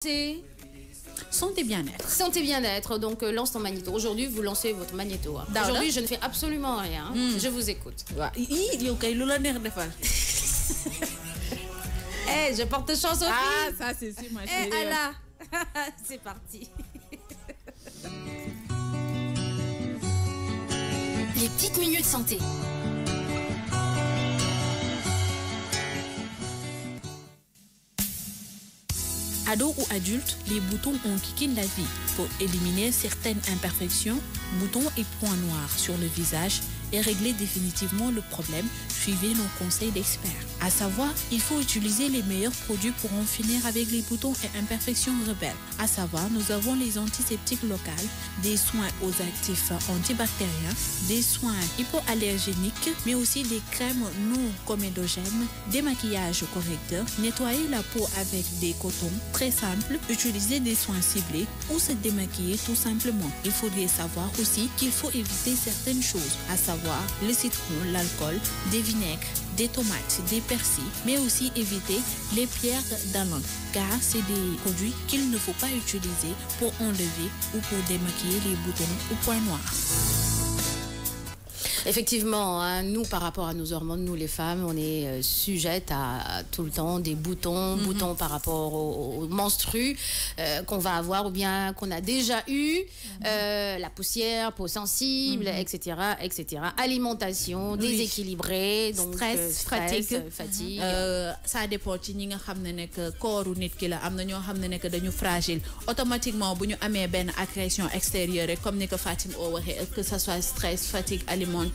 C'est santé bien-être. Santé bien-être, donc lance ton magnéto. Aujourd'hui, vous lancez votre magnéto. Hein. Aujourd'hui, je ne fais absolument rien. Je vous écoute. Eh, je porte chance aux filles. Ah, ça c'est sûr, ma chérie. Eh, Allah. C'est parti. Les petites minutes santé. Ados ou adultes, les boutons ont kické la vie. Pour éliminer certaines imperfections, boutons et points noirs sur le visage et régler définitivement le problème, suivez nos conseils d'experts. À savoir, il faut utiliser les meilleurs produits pour en finir avec les boutons et imperfections rebelles. À savoir, nous avons les antiseptiques locales, des soins aux actifs antibactériens, des soins hypoallergéniques, mais aussi des crèmes non comédogènes, des maquillages correcteurs, nettoyer la peau avec des cotons très simples, utiliser des soins ciblés ou se démaquiller tout simplement. Il faudrait savoir aussi qu'il faut éviter certaines choses, à savoir le citron, l'alcool, des vinaigres, des tomates, des persils, mais aussi éviter les pierres d'alun, car c'est des produits qu'il ne faut pas utiliser pour enlever ou pour démaquiller les boutons ou points noirs. Effectivement, hein, nous, par rapport à nos hormones, nous les femmes, on est sujettes à tout le temps des boutons, boutons par rapport aux menstrues qu'on va avoir ou bien qu'on a déjà eu, la poussière, peau sensible, etc., etc. Alimentation déséquilibrée, donc stress, fatigue. Ça dépend ci ñi nga xamné nek corps nit ki la amna ño xamné nek dañu fragile automatiquement buñu amé ben agression extérieure comme ni ko Fatim o waxé que ça soit stress, fatigue, alimentation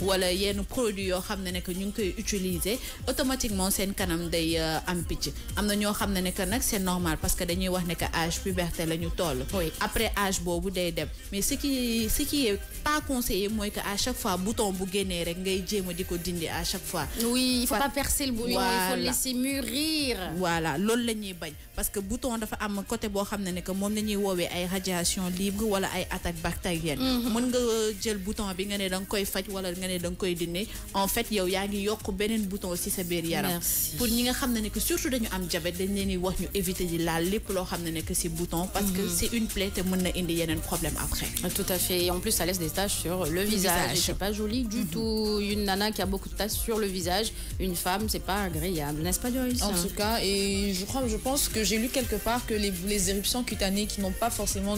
wala yenn produit yo xamné nek ñu ngi koy utiliser automatiquement sen kanam day am picc amna ño xamné nek nak c'est normal parce que dañuy wax nek âge puberté lañu toll après âge bobu day dem mais ce qui est pas conseillé mooy que à chaque fois bouton bu génné rek ngay jéma diko dindi à chaque fois. Oui, il faut pas percer le bouillon, il faut le laisser mûrir. Voilà, loolu lañuy bañ parce que bouton dafa am côté bo xamné nek mom lañuy wowe ay radiation libre wala ay attaque bactérienne. Mën nga jël bouton bi nga né dang koy faj wala nga né dang koy dindi en fait yow yaa ngi yokk beneen bouton ci sa biir yaram. Pour ñi nga xamné nek surtout dañu am diabète dañ leen di wax ñu éviter di laal lépp loo xamné nek ci bouton parce que c'est une plaie te mën na indi yeneen problème après. Tout à fait, et en plus ça laisse des taches sur le visage. C'est pas joli du tout. Une nana qui a beaucoup de taches sur le visage, une femme, c'est pas agréable, n'est-ce pas, Doris? En tout cas, et je pense que j'ai lu quelque part que les éruptions cutanées qui n'ont pas forcément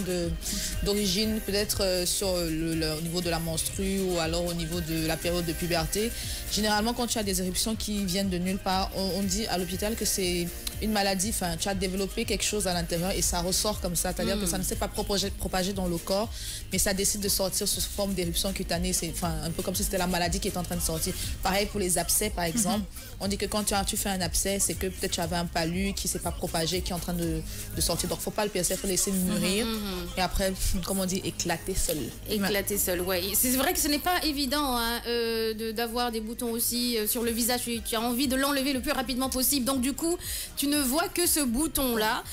d'origine, peut-être sur au niveau de la menstrue ou alors au niveau de la période de puberté, généralement quand tu as des éruptions qui viennent de nulle part, on dit à l'hôpital que c'est une maladie, enfin tu as développé quelque chose à l'intérieur et ça ressort comme ça, c'est-à-dire que ça ne s'est pas propagé dans le corps, mais ça décide de sortir sous forme d'éruption cutanée, c'est un peu comme si c'était la maladie qui est en train de sortir. Pareil pour les abcès par exemple, on dit que quand tu fais un abcès, c'est que peut-être tu avais un palu qui s'est pas propagé, qui est en train de sortir, donc faut pas le percer, il faut laisser mûrir et après, comme on dit, éclater seul. Éclater seul, ouais. C'est vrai que ce n'est pas évident hein, d'avoir des boutons aussi sur le visage, tu as envie de l'enlever le plus rapidement possible, donc du coup, tu ne vois que ce bouton-là.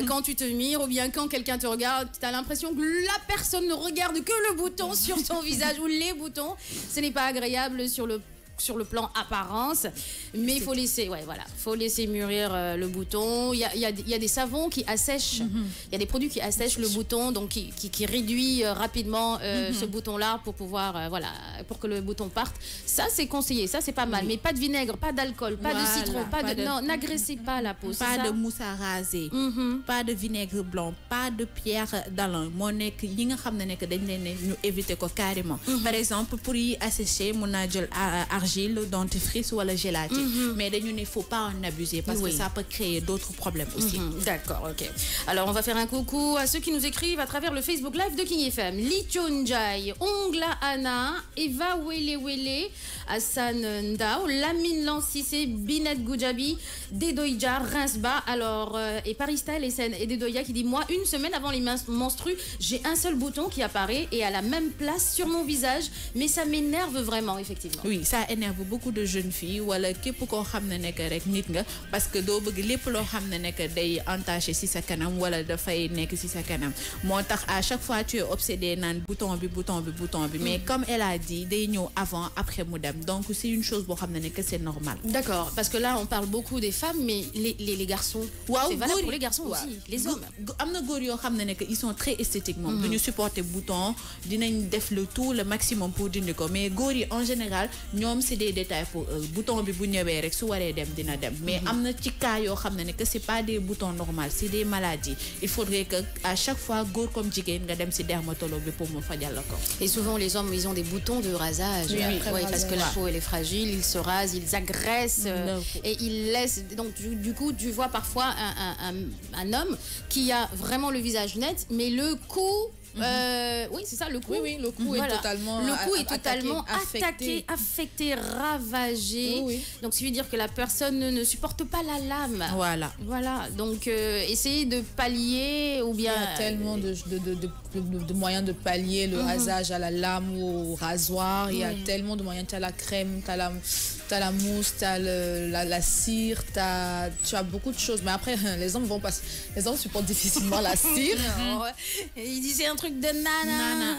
Quand tu te mires ou bien quand quelqu'un te regarde, tu as l'impression que la personne ne regarde que le bouton sur ton visage ou les boutons. Ce n'est pas agréable sur le plan apparence, mais il faut laisser, faut laisser mûrir le bouton. Il y a des savons qui assèchent, il y a des produits qui assèchent le bouton, donc qui réduit rapidement ce bouton-là pour pouvoir, pour que le bouton parte. Ça, c'est conseillé, ça, c'est pas mal, mais pas de vinaigre, pas d'alcool, pas de citron, non, n'agressez pas la peau. Pas de mousse à raser, pas de vinaigre blanc, pas de pierre d'alun. Moo nekk yi nga xam ne nekk dañ leen ne ñu éviter ko carrément. Par exemple, pour y assécher, mun naa jël argile, dentifrice ou la gélatine. Mais il ne faut pas en abuser parce que ça peut créer d'autres problèmes aussi. D'accord, ok. Alors on va faire un coucou à ceux qui nous écrivent à travers le Facebook Live de King FM. Li Chonjai, Ongla Anna, Eva Wele, Hassan Ndao, Lamine Lancissé, Binet Goujabi, Dedoïja, Rinsba. Alors, et Paris Style et Dedoïja qui dit moi, une semaine avant les menstrues, j'ai un seul bouton qui apparaît et à la même place sur mon visage, mais ça m'énerve vraiment, effectivement. Oui, ça énerve énerve beaucoup de jeunes filles wala képp koo xam ne nekk rek nit nga parce que doo bëgg lépp loo xam ne nekk day entaché si sa kanam wala dafay nekk si sa kanam moo tax à chaque fois tu es obsédé naan bouton bi mais comme elle a dit day ñëw avant après mu dem donc c'est une chose boo xam ne nekk c'est normal. D'accord, parce que là on parle beaucoup des femmes mais les garçons. C'est valable pour les garçons aussi, les hommes. am na góor yoo xam ne nekk ils sont très esthétiquement duñu supporter bouton dinañ def le tout le maximum pour dindi ko mais góor yi en général ñoom c'est des détails pour eux bouton bi bu ñëwee rek su waree dem dina dem mais am na ci cas yoo xam ne que c'est pas des boutons normaux c'est des maladies il faudrait que à chaque fois góor comme jigéen nga dem ci dermatologue bi pour mu fajal la ko. Et souvent les hommes ils ont des boutons de rasage. Oui, parce que la peau elle est fragile, ils se rasent, ils agressent et ils laissent donc du coup tu vois parfois un homme qui a vraiment le visage net mais le cou oui, c'est ça, le cou. Oui, le cou est totalement attaqué, affecté, ravagé. Oui. Donc, ça veut dire que la personne ne supporte pas la lame. Voilà. Donc, essayez de pallier ou bien... Il y a tellement de moyens de pallier le rasage à la lame ou au rasoir. Il y a tellement de moyens. Tu as la crème, tu as la mousse, tu as la cire, tu as beaucoup de choses. Mais après, les hommes supportent difficilement la cire. Ils disent c'est un truc de nana.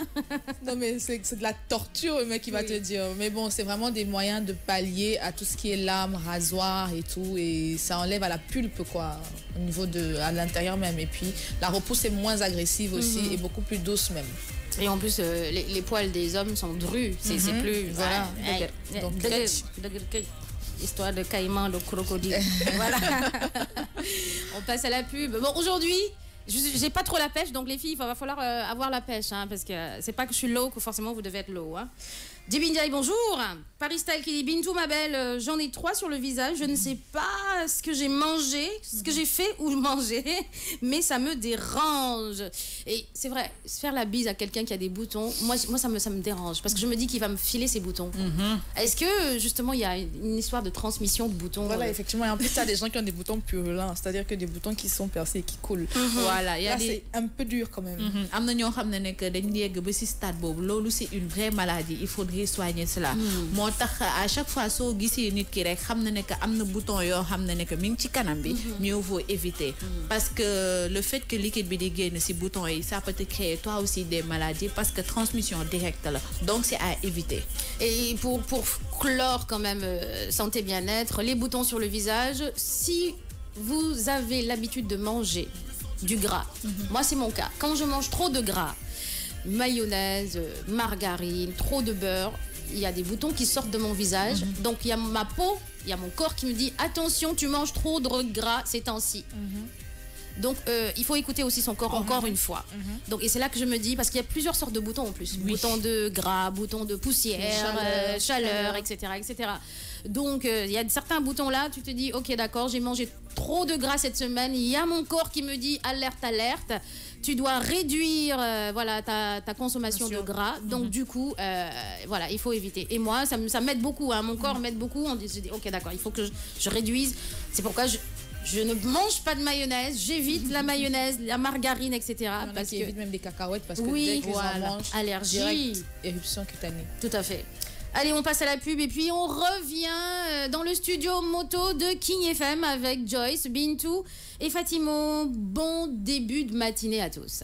Non mais c'est de la torture le mec qui va te dire. Mais bon, c'est vraiment des moyens de pallier à tout ce qui est lame, rasoir et tout. Et ça enlève à la pulpe quoi, au niveau à l'intérieur même. Et puis la repousse est moins agressive aussi et beaucoup plus douce même. Et en plus, les poils des hommes sont drus. C'est plus... Voilà. Donc, histoire de caïman, de crocodile. Voilà. On passe à la pub. Bon, aujourd'hui... J'ai pas trop la pêche, donc les filles, il va falloir avoir la pêche, hein, parce que c'est pas que je suis low que forcément vous devez être low. Hein. Dibinjai, bonjour. Paris Style qui dit Bintou, ma belle, j'en ai 3 sur le visage. Je ne sais pas ce que j'ai mangé, ce que j'ai fait ou mangé, mais ça me dérange. Et c'est vrai, faire la bise à quelqu'un qui a des boutons, moi ça me dérange parce que je me dis qu'il va me filer ses boutons. Est-ce que justement il y a une histoire de transmission de boutons? Voilà, effectivement. Et en plus, tu as des gens qui ont des boutons purulents, c'est-à-dire que des boutons qui sont percés et qui coulent. Voilà, là, c'est un peu dur quand même. Am na ñoo xam ne nekk dañ yegg ba ci stade boobu loolu c'est une vraie maladie il faudrait soigner cela. moo tax à chaque fois soo gisee nit ki rek xam na ne que am na bouton yoo xam ne que mi ngi ci kanam bi mieux vaut éviter parce que le fait que liquide bi di génn ci bouton yi ça peut te créer toi aussi des maladies parce que transmission directe la donc c'est à éviter. Et pour clore quand même santé bien-être, les boutons sur le visage, si vous avez l'habitude de manger du gras, moi c'est mon cas, quand je mange trop de gras, mayonnaise, margarine, trop de beurre, il y a des boutons qui sortent de mon visage. Donc il y a ma peau, il y a mon corps qui me dit attention, tu manges trop de gras ces temps-ci. Donc il faut écouter aussi son corps encore une fois. Donc, et c'est là que je me dis, parce qu'il y a plusieurs sortes de boutons en plus. Boutons de gras, boutons de poussière, chaleur, etc. Donc il y a certains boutons là, tu te dis ok d'accord, j'ai mangé trop de gras cette semaine, il y a mon corps qui me dit alerte, tu dois réduire voilà, ta consommation de gras. Donc du coup, voilà, il faut éviter. Et moi, ça m'aide beaucoup, hein, mon corps m'aide beaucoup. On dit ok d'accord, il faut que je réduise. C'est pourquoi je ne mange pas de mayonnaise, j'évite la mayonnaise, la margarine, etc. Parce qu'il évite même des cacahuètes parce que oui, dès qu'ils en mangent, allergie, direct, éruption cutanée. Tout à fait. Allez, on passe à la pub et puis on revient dans le studio moto de King FM avec Joyce, Bintou et Fatimo. Bon début de matinée à tous.